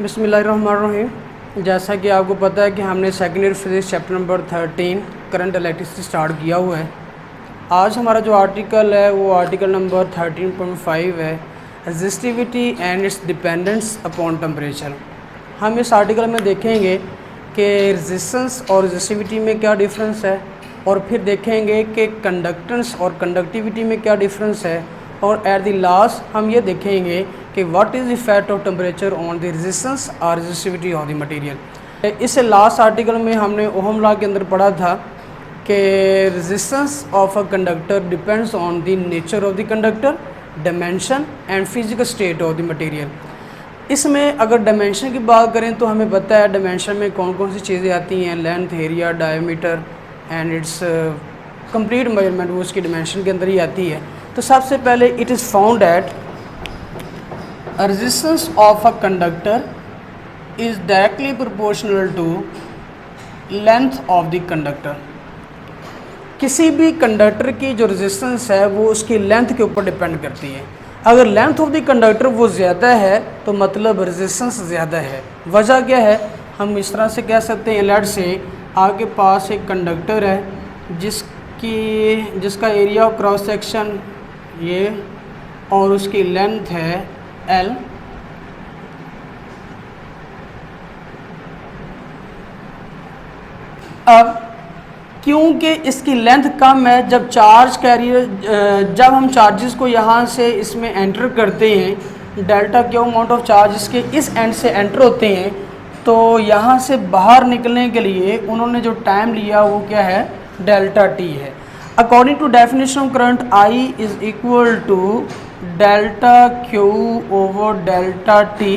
बिस्मिल्लाहिर्रहमानिर्रहीम। जैसा कि आपको पता है कि हमने second year physics chapter number 13 current electricity start किया हुआ है। आज हमारा जो आर्टिकल है वो आर्टिकल नंबर 13.5 है, resistivity and it's dependence upon temperature. हम इस आर्टिकल में देखेंगे कि रेजिस्टेंस और रेजिस्टिविटी में क्या डिफरेंस है, और फिर देखेंगे कि कंडक्टेंस और कंडक्टिविटी में क्या डिफरेंस है, और एट द लास्ट हम ये देखेंगे कि what is effect of temperature on the resistance और रेजिस्टिविटी ऑफ द मटेरियल। इस लास्ट आर्टिकल में हमने ओहम लॉ के अंदर पढ़ा था कि resistance of a conductor depends on the nature of the conductor, dimension and physical state of the material. इसमें अगर डायमेंशन की बात करें तो हमें पता है डायमेंशन में कौन कौन सी चीज़ें आती हैं, length, area, diameter and it's complete measurement, वो उसकी डायमेंशन के अंदर ही आती है। तो सबसे पहले it is found at resistance of a conductor is directly proportional to length of the conductor. किसी भी कंडक्टर की जो रेजिस्टेंस है वो उसकी लेंथ के ऊपर डिपेंड करती है। अगर लेंथ ऑफ द कंडक्टर वो ज़्यादा है तो मतलब रेजिस्टेंस ज़्यादा है। वजह क्या है, हम इस तरह से कह सकते हैं, लेट से आपके पास एक कंडक्टर है जिसका एरिया ऑफ क्रॉस सेक्शन ये और उसकी लेंथ है L। अब क्योंकि इसकी लेंथ कम है, जब चार्ज कैरियर जब हम चार्जेस को यहाँ से इसमें एंटर करते हैं, delta Q amount of charge इसके इस एंड से एंटर होते हैं, तो यहाँ से बाहर निकलने के लिए उन्होंने जो टाइम लिया वो क्या है, डेल्टा टी है। According to definition of current I is equal to delta Q over delta T.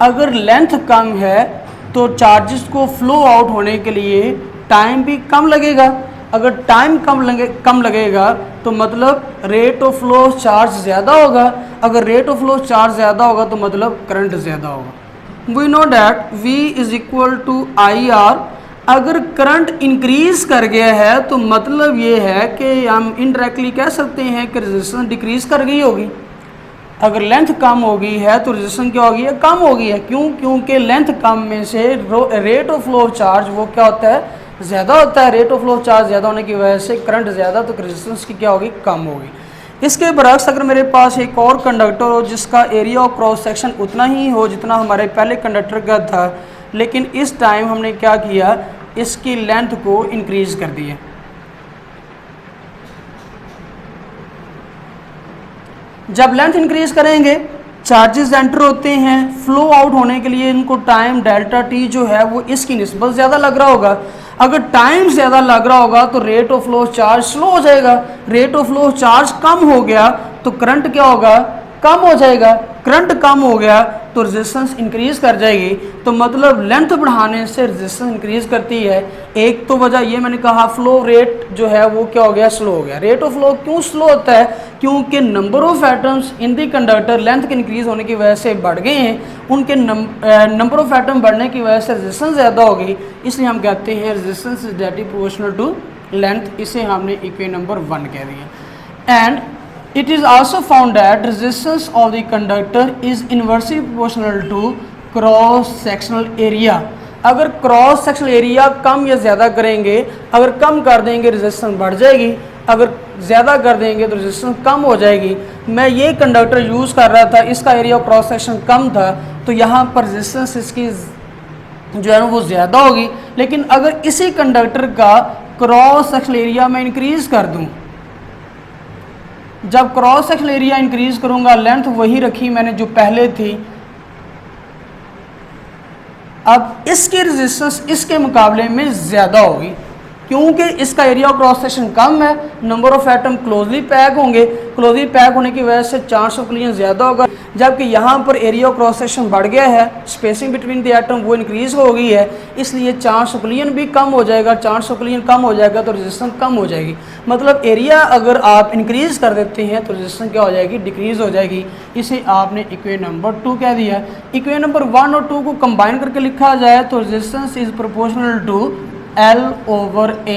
अगर लेंथ कम है तो चार्जेस को फ्लो आउट होने के लिए टाइम भी कम लगेगा। अगर टाइम कम लगेगा तो मतलब रेट ऑफ फ्लो चार्ज ज़्यादा होगा। अगर रेट ऑफ फ्लो चार्ज ज़्यादा होगा तो मतलब करंट ज़्यादा होगा। We know that V is equal to I R. अगर करंट इंक्रीज़ कर गया है तो मतलब ये है कि हम इनडायरेक्टली कह सकते हैं कि रेजिस्टेंस डिक्रीज़ कर गई होगी। अगर लेंथ कम हो गई है तो रेजिस्टेंस क्या हो गई है, कम हो गई है। क्यों? क्योंकि लेंथ कम में से रेट ऑफ फ्लो चार्ज वो क्या होता है, ज़्यादा होता है। रेट ऑफ फ्लो चार्ज ज़्यादा होने की वजह से करंट ज़्यादा, तो रेजिस्टेंस की क्या होगी, कम होगी। इसके बरक्स अगर मेरे पास एक और कंडक्टर हो जिसका एरिया ऑफ क्रॉस सेक्शन उतना ही हो जितना हमारे पहले कंडक्टर का था, लेकिन इस टाइम हमने क्या किया, इसकी लेंथ को इंक्रीज़ कर दिया। जब लेंथ इंक्रीज़ करेंगे चार्जेस एंटर होते हैं, फ्लो आउट होने के लिए इनको टाइम डेल्टा टी जो है वो इसकी निस्बत ज़्यादा लग रहा होगा। अगर टाइम ज़्यादा लग रहा होगा तो rate of flow charge slow हो जाएगा। रेट ऑफ फ्लो चार्ज कम हो गया तो करंट क्या होगा, कम हो जाएगा। करंट कम हो गया तो रेजिस्टेंस इंक्रीज़ कर जाएगी। तो मतलब लेंथ बढ़ाने से रेजिस्टेंस इंक्रीज़ करती है। एक तो वजह ये मैंने कहा, फ्लो रेट जो है वो क्या हो गया, स्लो हो गया। रेट ऑफ फ्लो क्यों स्लो होता है, क्योंकि number of atoms in the conductor length के इंक्रीज़ होने की वजह से बढ़ गए हैं। उनके नंबर ऑफ एटम बढ़ने की वजह से रेजिस्टेंस ज़्यादा होगी, इसलिए हम कहते हैं resistance is directly proportional to length. इसे हमने इक्वेशन नंबर 1 कह दिया। And it is also found that resistance of the conductor is inversely proportional to cross sectional area। अगर क्रॉस सेक्शनल एरिया कम या ज़्यादा करेंगे, अगर कम कर देंगे रेजिस्टेंस बढ़ जाएगी, अगर ज़्यादा कर देंगे तो रेजिस्टेंस कम हो जाएगी। मैं ये कंडक्टर यूज़ कर रहा था, इसका एरिया ऑफ क्रॉस सेक्शन कम था, तो यहाँ पर रेजिस्टेंस इसकी जो है वो ज़्यादा होगी। लेकिन अगर इसी कंडक्टर का क्रॉस सेक्शनल एरिया मैं इंक्रीज़ कर दूँ, जब क्रॉस सेक्शनल एरिया इंक्रीज करूंगा, लेंथ वही रखी मैंने जो पहले थी, अब इसकी रेजिस्टेंस इसके मुकाबले में ज़्यादा होगी क्योंकि इसका एरिया ऑफ क्रॉस सेक्शन कम है, number of atom closely pack होंगे। क्लोजली पैक होने की वजह से चांस ऑफ कोलिजन ज़्यादा होगा। जबकि यहाँ पर एरिया ऑफ क्रॉस सेक्शन बढ़ गया है, स्पेसिंग बिटवीन द एटम वो इंक्रीज़ हो गई है, इसलिए चांस ऑफ कोलिजन भी कम हो जाएगा। चांस ऑफ कोलिजन कम हो जाएगा तो रेजिस्टेंस कम हो जाएगी। मतलब एरिया अगर आप इंक्रीज़ कर देते हैं तो रेजिस्टेंस क्या हो जाएगी, डिक्रीज़ हो जाएगी। इसे आपने इक्वेशन नंबर 2 कह दिया। इक्वेशन नंबर 1 और 2 को कंबाइन करके लिखा जाए तो resistance is proportional to L/A।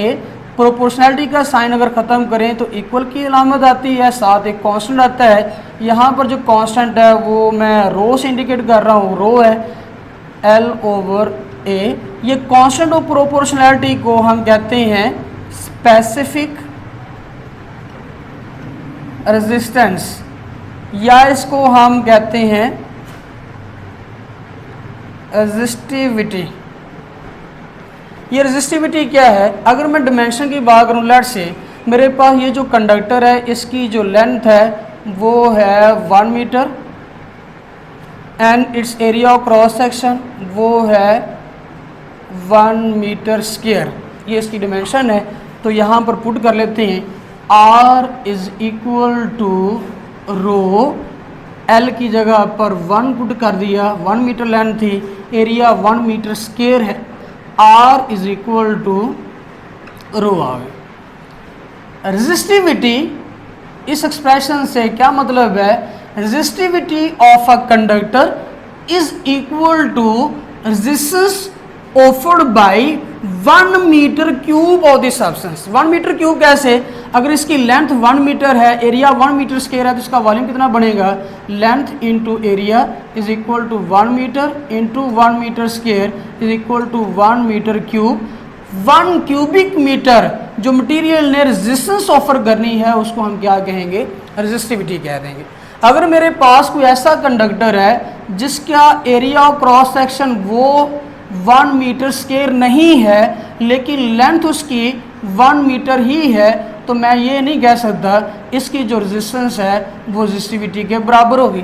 Proportionality का साइन अगर ख़त्म करें तो इक्वल की अलामत आती है, साथ एक कांस्टेंट आता है। यहाँ पर जो कांस्टेंट है वो मैं रो से इंडिकेट कर रहा हूँ, रो है L/A। ये कांस्टेंट ऑफ प्रोपोर्शनैलिटी को हम कहते हैं स्पेसिफिक रेजिस्टेंस, या इसको हम कहते हैं रेजिस्टिविटी। ये रेजिस्टिविटी क्या है? अगर मैं डिमेंशन की बात करूँ, लेट से मेरे पास ये जो कंडक्टर है इसकी जो लेंथ है वो है 1 metre and its area of cross section वो है 1 मीटर स्क्वायर। ये इसकी डिमेंशन है। तो यहाँ पर पुट कर लेते हैं R is equal to rho, L की जगह पर 1 पुट कर दिया, 1 मीटर लेंथ थी, एरिया 1 मीटर स्क्वायर है, R is equal to rho आ गई। रेजिस्टिविटी, इस एक्सप्रेशन से क्या मतलब है? Resistivity of a conductor is equal to resistance offered by 1 metre cube of the substance. 1 metre cube कैसे? अगर इसकी लेंथ 1 मीटर है, एरिया 1 मीटर स्क्वायर है, तो इसका वॉल्यूम कितना बनेगा? Length into area is equal to 1 metre into 1 metre square is equal to 1 metre cube. 1 cubic metre जो मटेरियल ने रेजिस्टेंस ऑफर करनी है उसको हम क्या कहेंगे? रेजिस्टिविटी कह देंगे। अगर मेरे पास कोई ऐसा कंडक्टर है जिसका एरिया ऑफ क्रॉस सेक्शन वो 1 मीटर स्क्वायर नहीं है लेकिन लेंथ उसकी 1 मीटर ही है, तो मैं ये नहीं कह सकता इसकी जो रेजिस्टेंस है वो रेजिस्टिविटी के बराबर होगी।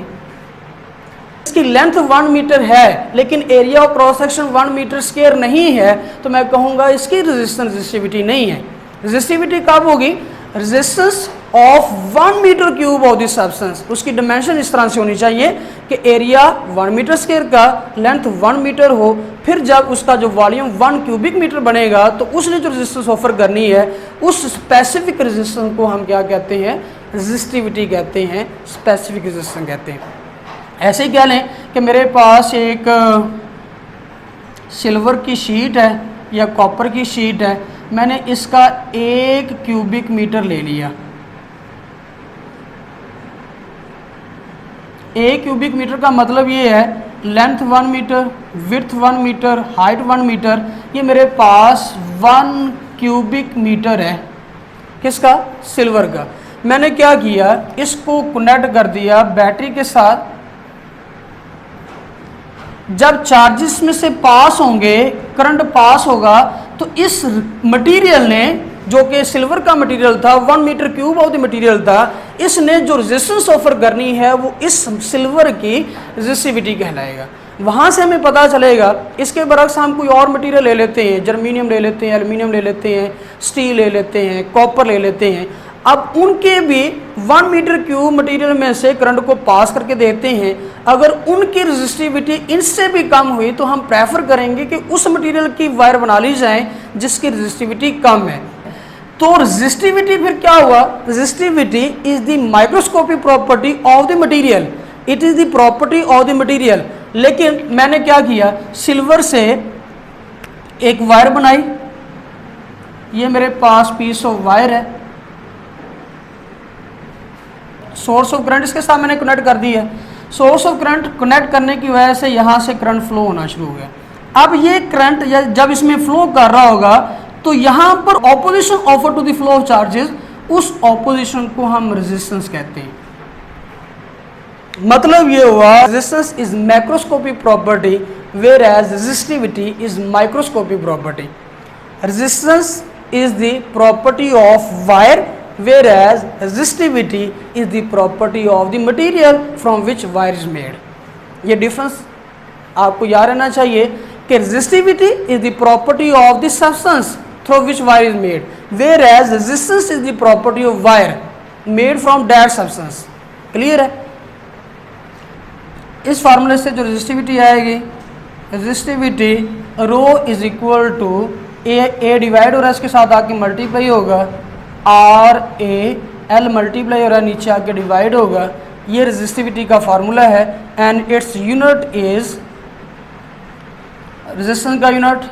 इसकी लेंथ 1 मीटर है लेकिन area of cross section 1 metre square नहीं है, तो मैं कहूँगा इसकी रेजिस्टिविटी नहीं है। रेजिस्टिविटी कब होगी? Resistance of 1 metre cube of this substance. उसकी डिमेंशन इस तरह से होनी चाहिए कि एरिया 1 मीटर स्क्वायर का, लेंथ 1 मीटर हो, फिर जब उसका जो वॉल्यूम 1 क्यूबिक मीटर बनेगा तो उसने जो रेजिस्टेंस ऑफर करनी है उस स्पेसिफिक रेजिस्टेंस को हम क्या कहते हैं? रेजिस्टिविटी कहते हैं, स्पेसिफिक रेजिस्टेंस कहते हैं। ऐसे ही कह लें कि मेरे पास एक सिल्वर की शीट है या कॉपर की शीट है, मैंने इसका 1 क्यूबिक मीटर ले लिया। 1 क्यूबिक मीटर का मतलब ये है length 1 metre, width 1 metre, height 1 metre, ये मेरे पास 1 क्यूबिक मीटर है। किसका? सिल्वर का। मैंने क्या किया? इसको कनेक्ट कर दिया बैटरी के साथ। जब चार्जेस में से पास होंगे, करंट पास होगा, तो इस मटेरियल ने, जो कि सिल्वर का मटेरियल था, 1 metre cube of the material था, इसने जो रेजिस्टेंस ऑफर करनी है वो इस सिल्वर की रेजिस्टिविटी कहलाएगा। वहाँ से हमें पता चलेगा। इसके बरक्स हम कोई और मटेरियल ले लेते हैं, जर्मीनियम ले लेते हैं, एल्युमिनियम ले लेते हैं, स्टील ले लेते हैं, कॉपर ले लेते हैं। अब उनके भी 1 मीटर क्यूब मटेरियल में से करंट को पास करके देते हैं। अगर उनकी रेजिस्टिविटी इनसे भी कम हुई तो हम प्रेफर करेंगे कि उस मटेरियल की वायर बना ली जाए जिसकी रेजिस्टिविटी कम है। तो रेजिस्टिविटी फिर क्या हुआ? Resistivity is the microscopic property of the material, it is the property of the material. लेकिन मैंने क्या किया? सिल्वर से एक वायर बनाई। ये मेरे पास पीस ऑफ वायर है, सोर्स ऑफ करंट इसके साथ मैंने कनेक्ट कर दी है। सोर्स ऑफ करंट कनेक्ट करने की वजह से यहाँ से करंट फ्लो होना शुरू हो गया। अब ये करंट जब इसमें फ्लो कर रहा होगा तो यहाँ पर opposition offer to the flow of charges, उस ऑपोजिशन को हम रेजिस्टेंस कहते हैं। मतलब ये हुआ resistance is macroscopic property whereas resistivity is microscopic property. Resistance is the property of wire whereas resistivity is the property of the material from which wire is made. ये difference आपको याद रहना चाहिए कि resistivity is the property of the substance through which wire is made, whereas resistance is the property of wire made from that substance. Clear है? इस फार्मूले से जो रेजिस्टिविटी आएगी, resistivity rho is equal to A divide हो रहा है, इसके साथ आके मल्टीप्लाई होगा, आर ए एल मल्टीप्लाई हो रहा है, नीचे आके डिवाइड होगा। ये रेजिस्टिविटी का फार्मूला है and its unit is, resistance का यूनिट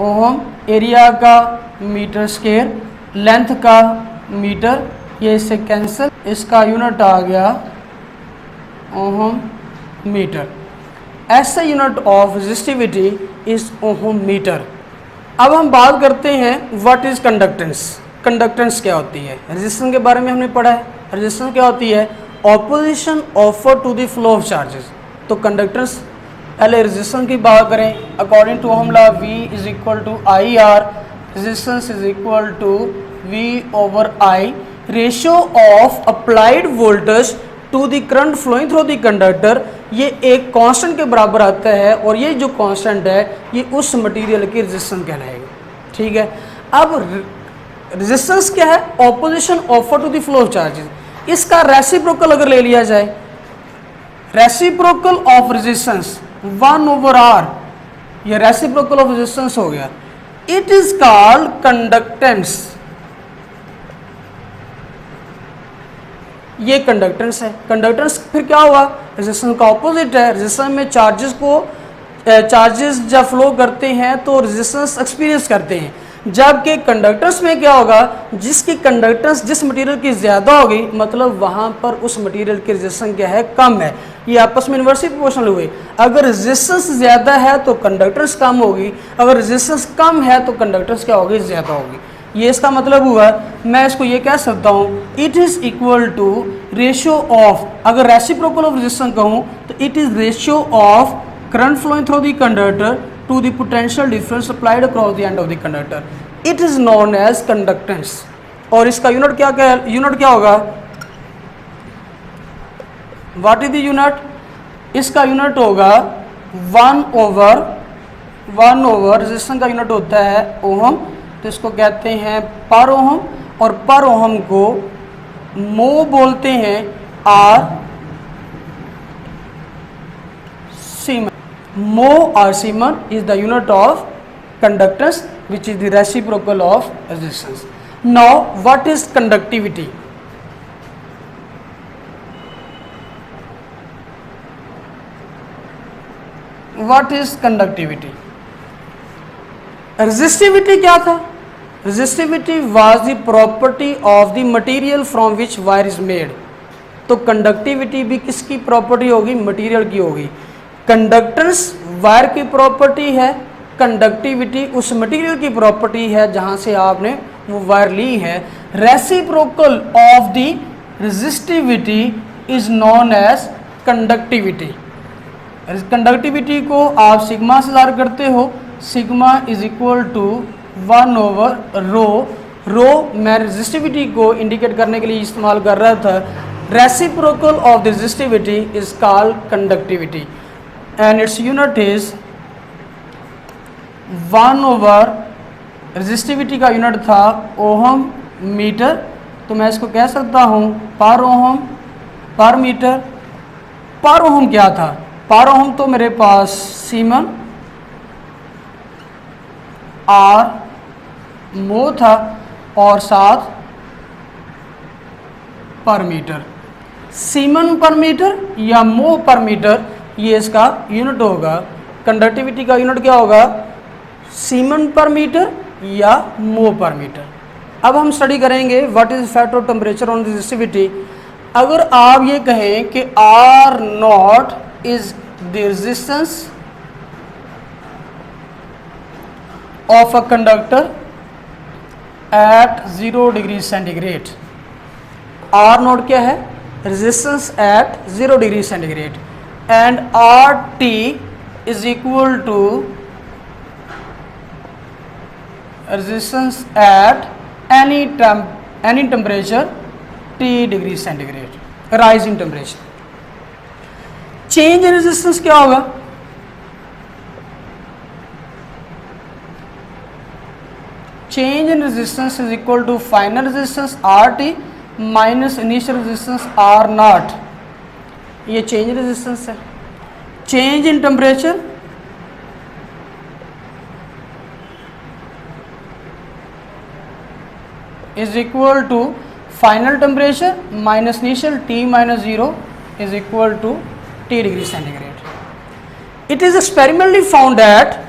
ओम, एरिया का मीटर स्क्वायर, लेंथ का मीटर, ये इससे कैंसिल, इसका यूनिट आ गया ओहम मीटर। ऐसा unit of resistivity is ohm metre. अब हम बात करते हैं व्हाट इज कंडक्टेंस। कंडक्टेंस क्या होती है? रेजिस्टेंस के बारे में हमने पढ़ा है। रेजिस्टेंस क्या होती है? Opposition offer to the flow of charges. तो कंडक्टेंस, पहले रेजिस्टेंस की बात करें, according to Ohm law V is equal to I R, resistance is equal to V over I, ratio of applied voltage to the current flowing through the conductor. ये एक constant के बराबर आता है और ये जो कांस्टेंट है ये उस मटेरियल की रेजिस्टेंस कहलाएगा। ठीक है, अब रेजिस्टेंस क्या है? Opposition offer to the flow of charges. इसका रेसिप्रोकल अगर ले लिया जाए, reciprocal of resistance 1 over R, ये रेसिप्रोकल ऑफ रेजिस्टेंस हो गया। It is called conductance. ये कंडक्टेंस है। कंडक्टेंस फिर क्या हुआ? रेजिस्टेंस का ऑपोजिट है। रेजिस्टेंस में चार्जेस जब फ्लो करते हैं तो रेजिस्टेंस एक्सपीरियंस करते हैं, जबकि कंडक्टेंस में क्या होगा? जिसकी कंडक्टेंस जिस मटेरियल की ज़्यादा होगी, मतलब वहाँ पर उस मटेरियल की रेजिस्टेंस क्या है? कम है। ये आपस में इन्वर्सली प्रोपोर्शनल हुए। अगर रेजिस्टेंस ज़्यादा है तो कंडक्टेंस कम होगी, अगर रेजिस्टेंस कम है तो कंडक्टेंस क्या होगी? ज़्यादा होगी। ये इसका मतलब हुआ, मैं इसको ये कह सकता हूँ, it is equal to ratio of, अगर रेसिप्रोकल ऑफ रेजिस्टेंस कहूँ तो it is ratio of current flowing through the conductor to the potential difference applied across the end of the conductor. It is known as conductance. और इसका unit क्या होगा? What is the unit? इसका unit होगा 1 over resistance का unit होता है ohm, तो इसको कहते हैं पर ओहम, और पर ओहम को मो बोलते हैं, or siemens. Mho or siemens is the unit of conductance which is the reciprocal of resistance. Now what is conductivity? What is conductivity? Resistivity क्या था? Resistivity was the property of the material from which wire is made. तो conductivity भी किसकी property होगी? Material की होगी। Conductance wire की property है, कंडक्टिविटी उस मटेरियल की प्रॉपर्टी है जहां से आपने वो वायर ली है। Reciprocal of the resistivity is known as conductivity. Conductivity को आप सिग्मा से ज़ाहिर करते हो। Sigma is equal to 1 over rho. Rho मैं रेजिस्टिविटी को इंडिकेट करने के लिए इस्तेमाल कर रहा था। Reciprocal of the resistivity is called conductivity and its unit is 1 over, resistivity का यूनिट था ओहम मीटर, तो मैं इसको कह सकता हूँ पर ओहम पर मीटर। पर ओहम क्या था? पर ओहम तो मेरे पास सीमन आर मो था और साथ पर मीटर। सीमन पर मीटर या मो पर मीटर, ये इसका यूनिट होगा। कंडक्टिविटी का यूनिट क्या होगा? सीमन पर मीटर या मो पर मीटर। अब हम स्टडी करेंगे what is effect of temperature on resistivity. अगर आप ये कहें कि R naught is the resistance of a conductor at 0 degree centigrade। R naught क्या है? resistance at 0 degree centigrade and RT is equal to resistance at any temperature T degree centigrade, rise in temperature। change in resistance क्या होगा? change in resistance is equal to final resistance RT minus initial resistance R naught। ये change in resistance है। change in temperature is equal to final temperature minus initial T minus 0 is equal to T degree centigrade। It is experimentally found that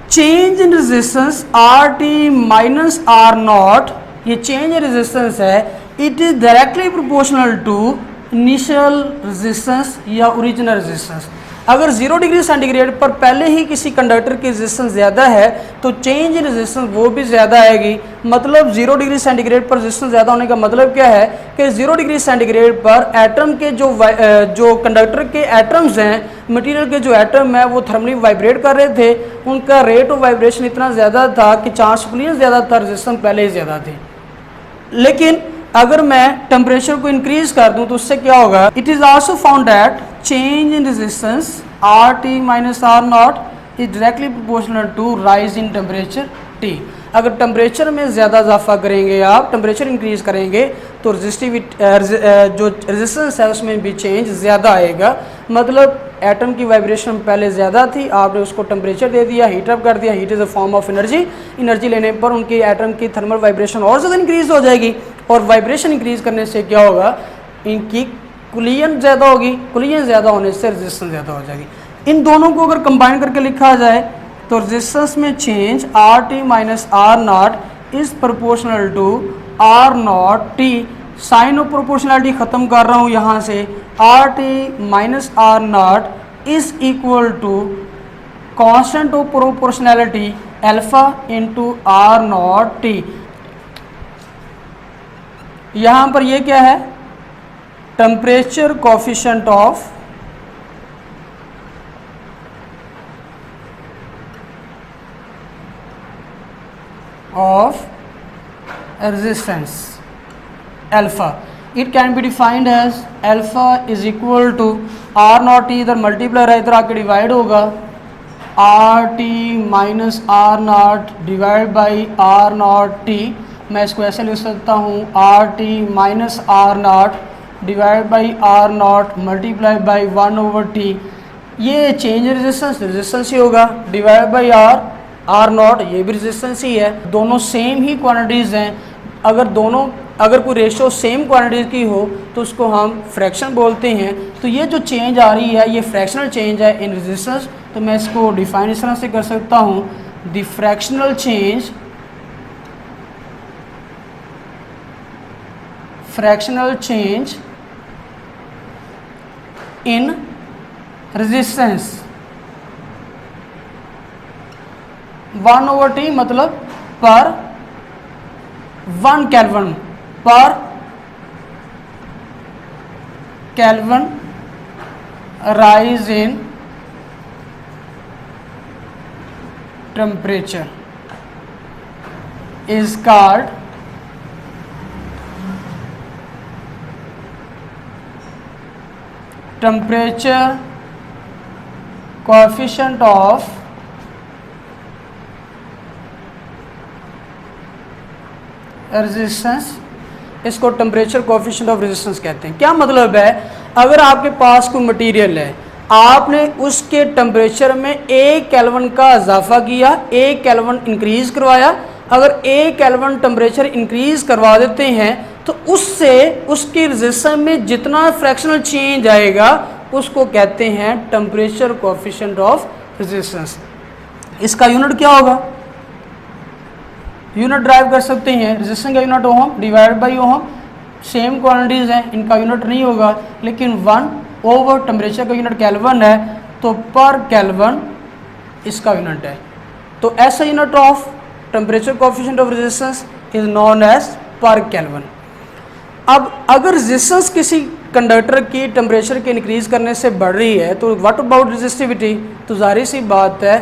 change in resistance R T minus R naught, ये change in resistance है, it is directly proportional to initial resistance या original resistance. अगर 0 degree centigrade पर पहले ही किसी conductor की resistance ज़्यादा है तो चेंज इन रेजिस्टेंस वो भी ज़्यादा आएगी। मतलब 0 डिग्री सेंटीग्रेड पर रेजिस्टेंस ज़्यादा होने का मतलब क्या है कि 0 डिग्री सेंटीग्रेड पर एटम के जो कंडक्टर के एटम्स हैं, मटेरियल के जो एटम है वो थर्मली वाइब्रेट कर रहे थे, उनका रेट ऑफ वाइब्रेशन इतना ज़्यादा था कि चार्ज प्लेन ज़्यादा था, रेजिस्टेंस पहले ही ज़्यादा थे। लेकिन अगर मैं टेम्परेचर को इंक्रीज कर दूं तो उससे क्या होगा, it is also found that change in resistance R T minus R naught is directly proportional to rise in temperature T. अगर टेम्परेचर में ज़्यादा इजाफा करेंगे, आप टेम्परेचर इंक्रीज करेंगे तो जो रेजिस्टेंस है उसमें भी चेंज ज़्यादा आएगा। मतलब एटम की वाइब्रेशन पहले ज़्यादा थी, आपने उसको टेम्परेचर दे दिया, हीट अप कर दिया, heat is a form of energy, energy लेने पर उनकी एटम की थर्मल वाइब्रेशन और ज़्यादा इंक्रीज हो जाएगी, और वाइब्रेशन इंक्रीज करने से क्या होगा, इनकी कुलियन ज़्यादा होगी, कुलियन ज़्यादा होने से रेजिस्टेंस ज़्यादा हो जाएगी। इन दोनों को अगर कंबाइन करके लिखा जाए तो रेजिस्टेंस में change R T minus R naught is proportional to R naught T. Sign of proportionality ख़त्म कर रहा हूँ यहाँ से, R T minus R naught is equal to constant of proportionality alpha into R naught T. यहाँ पर ये क्या है, temperature coefficient of resistance alpha. It can be defined as alpha is equal to r naught t, इधर multiply है, इधर आके divide होगा, R T minus R naught divide by R naught T. मैं इसको ऐसे लिख सकता हूँ, R T minus R naught divide by R naught multiply by 1/t। ये चेंज रेजिस्टेंस, रेजिस्टेंस ही होगा, डिवाइड बाई आर नॉट, ये भी रेजिस्टेंस ही है, दोनों सेम ही क्वांटिटीज़ हैं। अगर कोई रेशो सेम क्वांटिटीज़ की हो तो उसको हम फ्रैक्शन बोलते हैं। तो ये जो चेंज आ रही है ये फ्रैक्शनल चेंज है इन रेजिस्टेंस। तो मैं इसको डिफाइन इस तरह से कर सकता हूँ, the fractional change in resistance 1/t, मतलब पर 1 केल्विन पर kelvin rise in temperature is called temperature coefficient of resistance. इसको टेम्परेचर कोएफिशिएंट ऑफ रेजिस्टेंस कहते हैं। क्या मतलब है, अगर आपके पास कोई मटेरियल है, आपने उसके टेम्परेचर में 1 केल्विन का इजाफा किया, 1 केल्विन इंक्रीज करवाया। अगर 1 केल्विन टेम्परेचर इंक्रीज करवा देते हैं तो उससे उसकी रेजिस्टेंस में जितना फ्रैक्शनल चेंज आएगा उसको कहते हैं टेम्परेचर कोएफिशिएंट ऑफ रेजिस्टेंस। इसका यूनिट क्या होगा, यूनिट ड्राइव कर सकते हैं, रेजिस्टेंस का unit ohm divide by ohm, same quantities हैं, इनका यूनिट नहीं होगा, लेकिन 1 टेम्परेचर का यूनिट केल्विन है तो पर केल्विन इसका यूनिट है। तो ऐसा unit of temperature coefficient of resistance is known as per kelvin. अब अगर रेजिस्टेंस किसी कंडक्टर की टेम्परेचर के इंक्रीज करने से बढ़ रही है तो व्हाट अबाउट रेजिस्टिविटी, तो जाहिर सी बात है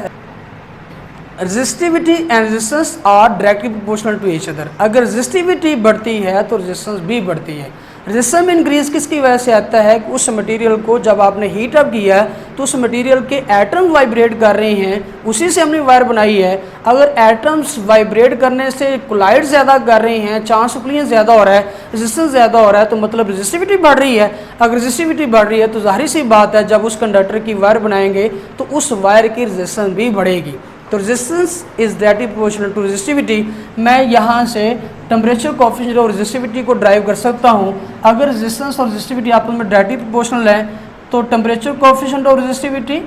resistivity and resistance are directly proportional to each other. अगर रेजिस्टिविटी बढ़ती है तो रेजिस्टेंस भी बढ़ती है। रेजिस्टेंस में इंक्रीज किसकी वजह से आता है कि उस मटेरियल को जब आपने हीट अप किया है तो उस मटेरियल के एटम वाइब्रेट कर रहे हैं, उसी से हमने वायर बनाई है। अगर एटम्स वाइब्रेट करने से कोलाइड ज़्यादा कर रहे हैं, चांस ऑफ कोलिजन ज़्यादा हो रहा है, रेजिस्टेंस ज़्यादा हो रहा है, तो मतलब रेजिस्टिविटी बढ़ रही है। अगर रेजिस्टिविटी बढ़ रही है तो जाहिर सी बात है जब उस कंडक्टर की वायर बनाएंगे तो उस वायर की रेजिस्टेंस भी बढ़ेगी। तो resistance is directly proportional to resistivity. मैं यहाँ से टेम्परेचर कोएफिशिएंट और रेजिस्टिविटी को ड्राइव कर सकता हूँ। अगर रेजिस्टेंस और रेजिस्टिविटी आपस में डायरेक्टली प्रोपोर्शनल है तो टेम्परेचर कोएफिशिएंट और resistivity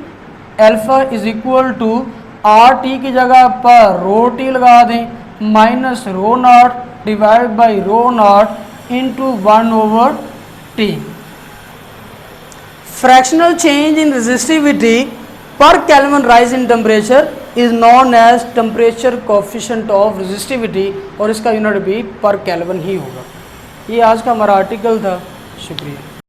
alpha is equal to R T की जगह पर रो टी लगा दें, minus rho naught divide by rho naught into 1/T। Fractional change in resistivity per kelvin rise in temperature is known as temperature coefficient of resistivity, और इसका unit भी पर kelvin ही होगा। ये आज का हमारा आर्टिकल था। शुक्रिया।